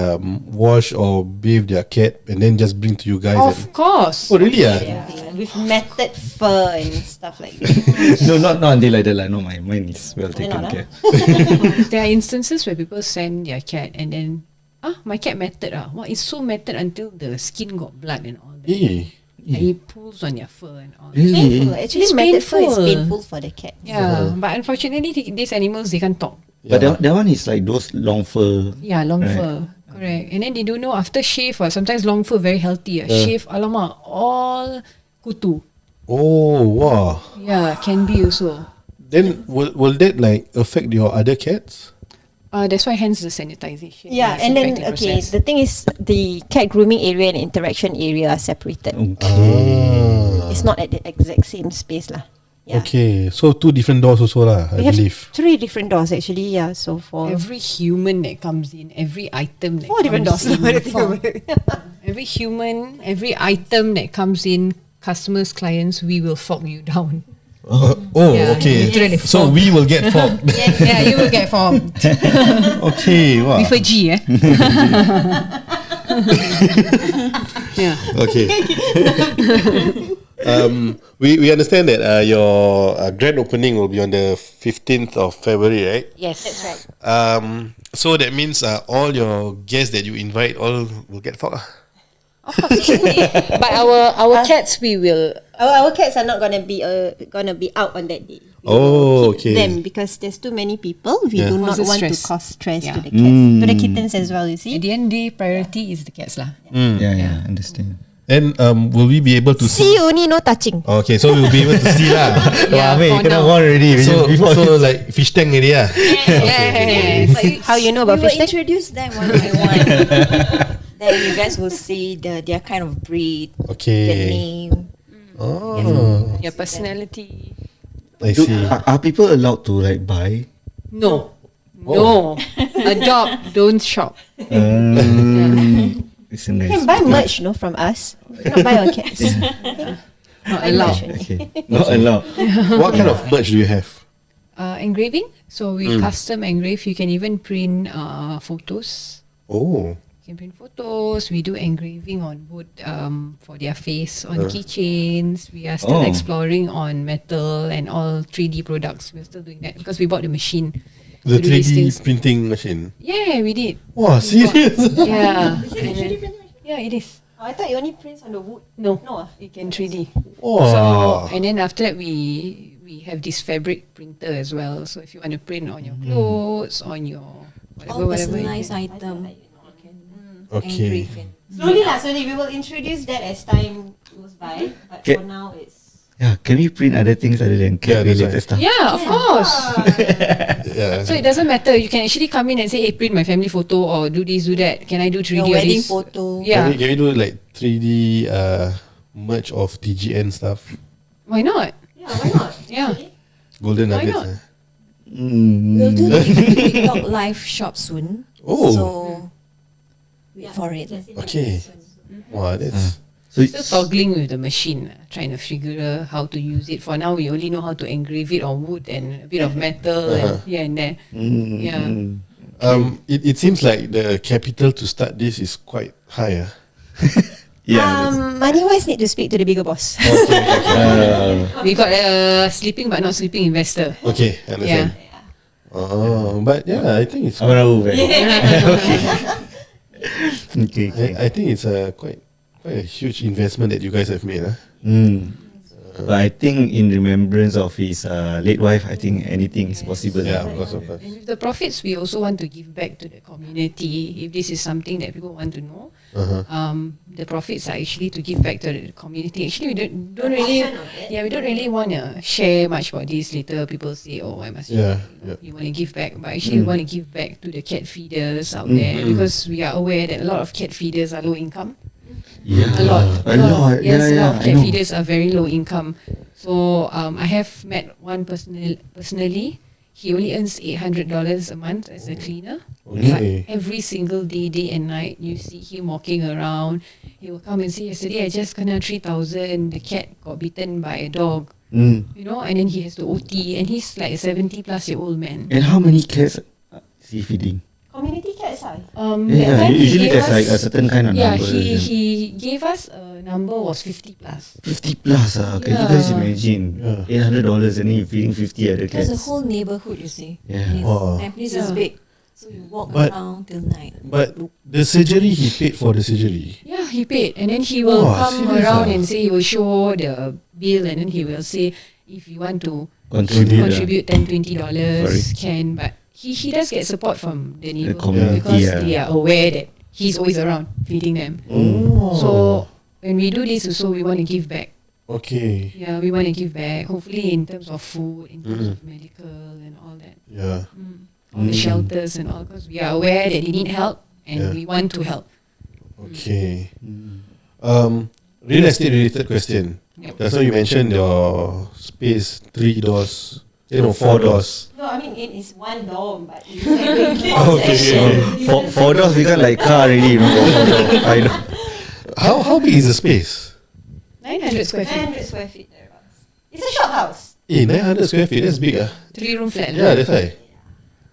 [SPEAKER 6] wash or bathe their cat and then just bring to you guys?
[SPEAKER 3] Of course.
[SPEAKER 6] Oh really?
[SPEAKER 8] Yeah, with matted fur and stuff like that.
[SPEAKER 1] No, not until like that. No, mine is well taken
[SPEAKER 8] not,
[SPEAKER 1] care.
[SPEAKER 3] There are instances where people send their cat and then, my cat matted. Well, it's so matted until the skin got blood and all that.
[SPEAKER 6] Eh.
[SPEAKER 3] And it pulls on your fur and all.
[SPEAKER 1] Really?
[SPEAKER 8] Painful. Actually,
[SPEAKER 3] It's
[SPEAKER 8] matted fur is
[SPEAKER 3] painful.
[SPEAKER 8] painful for the cat.
[SPEAKER 3] Yeah, but unfortunately, these animals, they can't talk.
[SPEAKER 1] But that one is like those long fur.
[SPEAKER 3] Yeah, long
[SPEAKER 1] Right.
[SPEAKER 3] fur. Correct. And then they don't know after shave, or sometimes long fur very healthy. Shave, alamak, all kutu.
[SPEAKER 6] Oh wow.
[SPEAKER 3] Yeah, can be also.
[SPEAKER 6] Then will that like affect your other cats?
[SPEAKER 3] That's why hence the sanitization.
[SPEAKER 8] Yeah, and then
[SPEAKER 3] disinfecting
[SPEAKER 8] okay,
[SPEAKER 3] process.
[SPEAKER 8] the thing is the cat grooming area and interaction area are separated.
[SPEAKER 1] Okay.
[SPEAKER 8] It's not at the exact same space lah. Yeah.
[SPEAKER 6] Okay, so 2 different doors also lah, I
[SPEAKER 8] We have
[SPEAKER 6] believe.
[SPEAKER 8] 3 different doors actually. Yeah, so for
[SPEAKER 3] Every human that comes in, every item that
[SPEAKER 8] 4 different
[SPEAKER 3] comes
[SPEAKER 8] doors.
[SPEAKER 3] in, every human, every item that comes in, customers, clients, we will fog you down.
[SPEAKER 6] Oh,
[SPEAKER 3] Yeah,
[SPEAKER 6] okay.
[SPEAKER 3] literally
[SPEAKER 6] So
[SPEAKER 3] fogged.
[SPEAKER 6] we will get fogged.
[SPEAKER 3] Yeah, you will get fogged.
[SPEAKER 6] Okay, wow.
[SPEAKER 3] With a G, eh? Yeah.
[SPEAKER 6] Okay. We understand that your grand opening will be on the 15th of February, right?
[SPEAKER 3] Yes.
[SPEAKER 8] That's right.
[SPEAKER 6] So that means all your guests that you invite all will get fogged.
[SPEAKER 3] But our cats, we will.
[SPEAKER 8] Our cats are not gonna be out on that day. We
[SPEAKER 6] Oh,
[SPEAKER 8] will keep
[SPEAKER 6] okay.
[SPEAKER 8] them because there's too many people. We
[SPEAKER 6] Yeah.
[SPEAKER 8] do not
[SPEAKER 3] Causes
[SPEAKER 8] want to
[SPEAKER 3] stress.
[SPEAKER 8] cause stress
[SPEAKER 3] Yeah.
[SPEAKER 8] to the cats, to the kittens as well. You see.
[SPEAKER 3] At the end, the priority is the cats lah.
[SPEAKER 1] Yeah, understand.
[SPEAKER 6] And will we be able to
[SPEAKER 8] See only, no touching.
[SPEAKER 6] Okay, so we'll be able to see lah.
[SPEAKER 3] Yeah,
[SPEAKER 1] Wah, mate,
[SPEAKER 3] for
[SPEAKER 1] kena
[SPEAKER 3] now.
[SPEAKER 1] warn already.
[SPEAKER 6] So like fish tank already lah.
[SPEAKER 3] Yes.
[SPEAKER 8] How you know about
[SPEAKER 7] We will
[SPEAKER 8] fish tank?
[SPEAKER 7] introduce them one by one. Then you guys will see their kind of breed, the
[SPEAKER 6] Okay.
[SPEAKER 7] name.
[SPEAKER 6] Oh,
[SPEAKER 3] Your personality.
[SPEAKER 6] I see.
[SPEAKER 1] Are people allowed to like buy?
[SPEAKER 3] No. No. Adopt, don't shop.
[SPEAKER 1] It's a
[SPEAKER 8] You
[SPEAKER 1] nice.
[SPEAKER 8] can buy merch, no, from us. You cannot buy our cats.
[SPEAKER 3] Not allowed.
[SPEAKER 1] Okay, not allowed.
[SPEAKER 6] What kind of merch do you have?
[SPEAKER 3] Engraving. So we custom engrave. You can even print photos.
[SPEAKER 6] Oh,
[SPEAKER 3] You can print photos. We do engraving on wood for their face, on keychains. We are still
[SPEAKER 1] Oh.
[SPEAKER 3] exploring on metal and all 3D products. We're still doing that because we bought the machine.
[SPEAKER 6] the
[SPEAKER 3] to do these
[SPEAKER 6] 3D
[SPEAKER 3] things.
[SPEAKER 6] printing machine.
[SPEAKER 3] Yeah, we did.
[SPEAKER 6] Wow, serious?
[SPEAKER 3] Yeah. And then- yeah, it is.
[SPEAKER 8] Oh, I thought you only prints on the wood.
[SPEAKER 3] No,
[SPEAKER 8] No.
[SPEAKER 3] it can 3D.
[SPEAKER 6] Wow.
[SPEAKER 3] So and then after that we have this fabric printer as well. So if you want to print on your clothes, on your
[SPEAKER 7] All
[SPEAKER 3] whatever you
[SPEAKER 7] personalized
[SPEAKER 3] can.
[SPEAKER 7] item.
[SPEAKER 6] Okay.
[SPEAKER 8] Slowly lah, slowly. We will introduce that as time goes by. But
[SPEAKER 1] Okay.
[SPEAKER 8] for now, it's.
[SPEAKER 1] Yeah, can we print other things other than cat
[SPEAKER 6] Yeah, that's
[SPEAKER 1] related
[SPEAKER 6] right.
[SPEAKER 1] stuff?
[SPEAKER 3] Yeah, of course.
[SPEAKER 6] Yeah.
[SPEAKER 3] So it doesn't matter. You can actually come in and say, "Hey, print my family photo or do this, do that. Can I do 3D
[SPEAKER 7] Your
[SPEAKER 3] or
[SPEAKER 7] wedding
[SPEAKER 3] this?"
[SPEAKER 7] photo.
[SPEAKER 3] Yeah.
[SPEAKER 6] Can we do like 3D merch of TGN stuff?
[SPEAKER 3] Why not?
[SPEAKER 8] Yeah, why not?
[SPEAKER 3] Yeah.
[SPEAKER 6] Golden
[SPEAKER 3] Why
[SPEAKER 6] nuggets.
[SPEAKER 3] not?
[SPEAKER 7] We'll do the TikTok live shop soon.
[SPEAKER 6] Oh.
[SPEAKER 7] So wait for it.
[SPEAKER 6] Okay. Wow, that's
[SPEAKER 3] Still toggling with the machine, trying to figure how to use it. For now, we only know how to engrave it on wood and a bit of metal and here and there. Yeah.
[SPEAKER 6] it seems like the capital to start this is quite high.
[SPEAKER 8] Money wise, need to speak to the bigger boss.
[SPEAKER 3] We got a sleeping but not sleeping investor.
[SPEAKER 6] Okay, I understand. But yeah, I think it's.
[SPEAKER 1] Okay.
[SPEAKER 6] I think it's a quite a huge investment that you guys have made.
[SPEAKER 1] But I think in remembrance of his late wife, I think anything is possible.
[SPEAKER 6] Yeah, of course, of course.
[SPEAKER 3] And with the profits, we also want to give back to the community. If this is something that people want to know, the profits are actually to give back to the community. Actually, we don't really, we don't really want to share much about this. Later, people say, "Oh, I must." You want to give back, but actually, we want to give back to the cat feeders out there because we are aware that a lot of cat feeders are low income.
[SPEAKER 1] Yeah,
[SPEAKER 3] A lot. Yes, a lot of
[SPEAKER 1] I
[SPEAKER 3] cat
[SPEAKER 1] know.
[SPEAKER 3] feeders are very low income. So I have met one personally. He only earns $800 a month as a cleaner.
[SPEAKER 6] Okay.
[SPEAKER 3] But every single day and night, you see him walking around. He will come and say, "Yesterday I just kena 3,000. The cat got bitten by a dog." You know, and then he has to OT, and he's like a 70-plus-year-old man.
[SPEAKER 1] And how many cats is he feeding?
[SPEAKER 8] Community cats are.
[SPEAKER 1] Yeah, usually there's like a certain kind of
[SPEAKER 3] Yeah,
[SPEAKER 1] number.
[SPEAKER 3] he gave us a number was 50 plus.
[SPEAKER 1] 50 plus. Can you guys imagine? $800 and then you're feeding 50 other
[SPEAKER 7] There's a
[SPEAKER 1] cats.
[SPEAKER 7] whole neighborhood, you see.
[SPEAKER 1] Yeah.
[SPEAKER 7] And
[SPEAKER 6] Wow.
[SPEAKER 7] and place is big. So you walk
[SPEAKER 6] But-
[SPEAKER 7] around till night.
[SPEAKER 6] But the surgery, he paid for the surgery.
[SPEAKER 3] Yeah, he paid, and then he will
[SPEAKER 6] Wow,
[SPEAKER 3] come
[SPEAKER 6] serious
[SPEAKER 3] around
[SPEAKER 6] ah?
[SPEAKER 3] and say he will show the bill, and then he will say if you want to
[SPEAKER 1] Contribute.
[SPEAKER 3] $10-$20 can, but he does get support from the neighborhood
[SPEAKER 1] community,
[SPEAKER 3] because
[SPEAKER 1] yeah.
[SPEAKER 3] they are aware that he's always around feeding them. So when we do this also, we want to give back.
[SPEAKER 6] Okay.
[SPEAKER 3] Yeah, we want to give back. Hopefully, in terms of food, in terms of medical and all that,
[SPEAKER 6] Yeah.
[SPEAKER 3] all the shelters and all, because we are aware that they need help and
[SPEAKER 6] Yeah.
[SPEAKER 3] we want to help.
[SPEAKER 6] Okay. Real estate related question.
[SPEAKER 3] Yep.
[SPEAKER 6] That's why you mentioned your space 3 doors. 4 doors.
[SPEAKER 8] No, I mean it is one dorm, but it's like four sections.
[SPEAKER 1] Four doors become like car already, you know. I know.
[SPEAKER 6] How big is the space?
[SPEAKER 3] 900 square feet.
[SPEAKER 8] 900 square feet thereabouts. It's a shop house.
[SPEAKER 6] 900 square feet. That's big.
[SPEAKER 3] 3-room flat.
[SPEAKER 6] Yeah, that's why.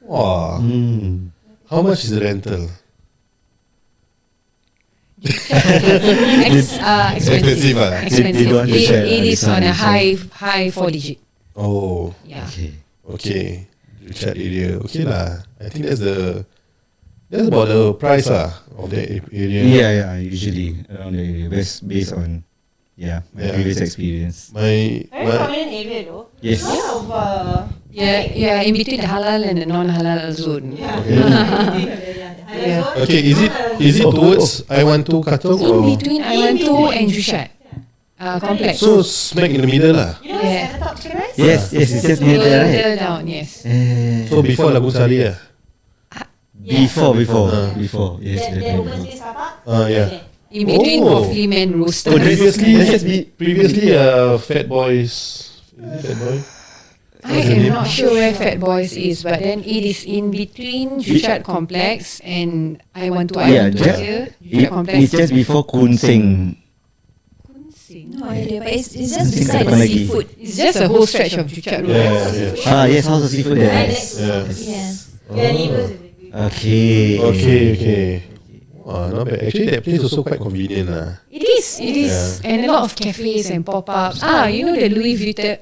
[SPEAKER 6] Wow. How much is the rental?
[SPEAKER 3] Expensive.
[SPEAKER 6] ah.
[SPEAKER 1] They don't want to share,
[SPEAKER 3] It is
[SPEAKER 1] this one
[SPEAKER 3] on a
[SPEAKER 1] is
[SPEAKER 3] high 4-digit.
[SPEAKER 6] Oh,
[SPEAKER 3] Yeah.
[SPEAKER 6] okay. Chat area. Okay lah. I think that's about the price of the area.
[SPEAKER 1] Yeah, usually around the area. Based on my previous experience.
[SPEAKER 6] My
[SPEAKER 8] Very prominent area though.
[SPEAKER 1] Yes.
[SPEAKER 8] A lot of
[SPEAKER 3] Yeah, in between the halal and the non-halal zone.
[SPEAKER 6] Okay, is it towards I12 Katong
[SPEAKER 3] In
[SPEAKER 6] or
[SPEAKER 3] between I12 and Jushat complex.
[SPEAKER 6] so smack in the middle lah?
[SPEAKER 8] You know what's at the top chicken rice?
[SPEAKER 1] Yes, it's just near there, right?
[SPEAKER 3] Further down, yes.
[SPEAKER 6] So before Lagu Sari lah.
[SPEAKER 1] Before. Yes,
[SPEAKER 8] That open
[SPEAKER 1] definitely.
[SPEAKER 8] space car park.
[SPEAKER 6] Yeah.
[SPEAKER 3] In between
[SPEAKER 6] Oh.
[SPEAKER 3] Coffee Man Roasters.
[SPEAKER 1] Oh,
[SPEAKER 6] Previously, Fat Boys. Is it Fat Boy?
[SPEAKER 3] I am not sure where Fat Boys is, but then it is in between Jushat Complex and I12 here. Jushat Complex.
[SPEAKER 1] It's just before Kun Seng.
[SPEAKER 7] No idea, but it's just
[SPEAKER 1] Sing
[SPEAKER 7] beside the
[SPEAKER 1] kapan lagi?
[SPEAKER 7] seafood.
[SPEAKER 3] It's just a whole stretch of Jushat Road.
[SPEAKER 6] Yeah.
[SPEAKER 1] Yes, House of Seafood there.
[SPEAKER 8] Right next to
[SPEAKER 6] Yeah.
[SPEAKER 7] Yes.
[SPEAKER 8] their neighbours.
[SPEAKER 1] Okay.
[SPEAKER 6] Wow, not bad. Actually, that place also quite convenient lah.
[SPEAKER 3] It is. And a lot of cafes and pop-ups. You know the Louis Vuitton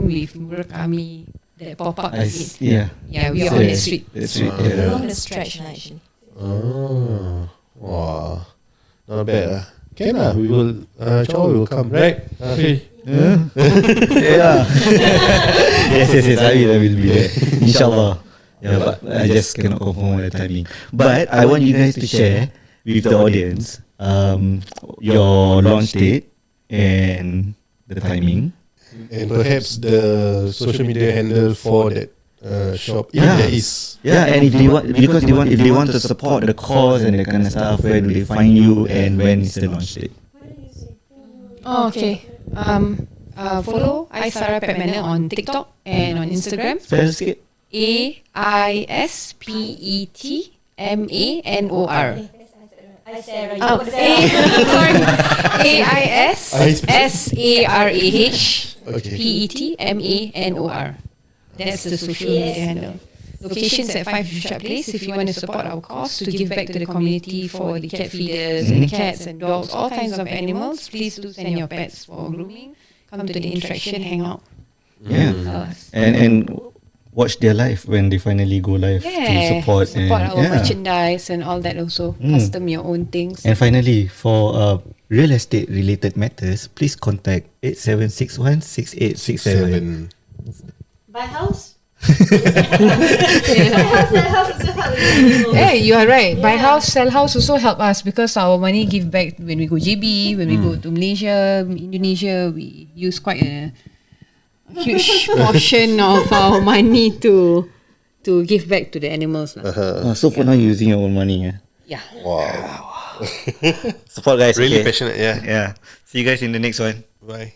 [SPEAKER 3] with Murakami, that pop-up is it?
[SPEAKER 1] Yeah.
[SPEAKER 3] Yeah, we are on that street.
[SPEAKER 1] That's right.
[SPEAKER 7] Along the stretch lah, actually.
[SPEAKER 6] Oh, wow, not bad lah. Can lah, we will. Chow will come, right? Okay.
[SPEAKER 1] Yeah. yes. I will be there. Inshallah. Yeah, but I just cannot confirm the timing. But I want you guys to share with the audience your launch date and the timing.
[SPEAKER 6] And perhaps the social media handle for that shop. If
[SPEAKER 1] Yeah.
[SPEAKER 6] there is.
[SPEAKER 1] Yeah, and if they want to support the cause and that kind of stuff, where do they find you and when is the launch date?
[SPEAKER 3] Oh, okay. Follow Sarah Pet Manor on TikTok and on Instagram.
[SPEAKER 1] Spell sikit.
[SPEAKER 3] AISPETMANOR.
[SPEAKER 8] Hi Sarah.
[SPEAKER 3] Oh, sorry. AISSARAHPETMANOR. That's the social media handle. Locations at 5 Jushat Place. If you want to support our cause to give back to the community for the cat feeders and the cats and dogs, all kinds of animals, please do send your pets for grooming. Come to the interaction, hang out.
[SPEAKER 1] Yeah.
[SPEAKER 3] Uh,
[SPEAKER 1] And watch their life when they finally go live to support and
[SPEAKER 9] our merchandise and all that also. Custom your own things.
[SPEAKER 1] And finally, for real estate related matters, please contact 8761-6867.
[SPEAKER 8] Buy house? Buy house, sell house also help with
[SPEAKER 9] Hey, you are right. Buy house, sell house also help us because our money give back when we go JB, when we go to Malaysia, Indonesia, we use quite a huge portion of our money to give back to the animals.
[SPEAKER 1] So for now, you're using your own money.
[SPEAKER 9] Yeah.
[SPEAKER 6] Wow.
[SPEAKER 1] Support guys.
[SPEAKER 6] Really
[SPEAKER 1] okay?
[SPEAKER 6] passionate, yeah.
[SPEAKER 1] Yeah. See you guys in the next one.
[SPEAKER 6] Bye.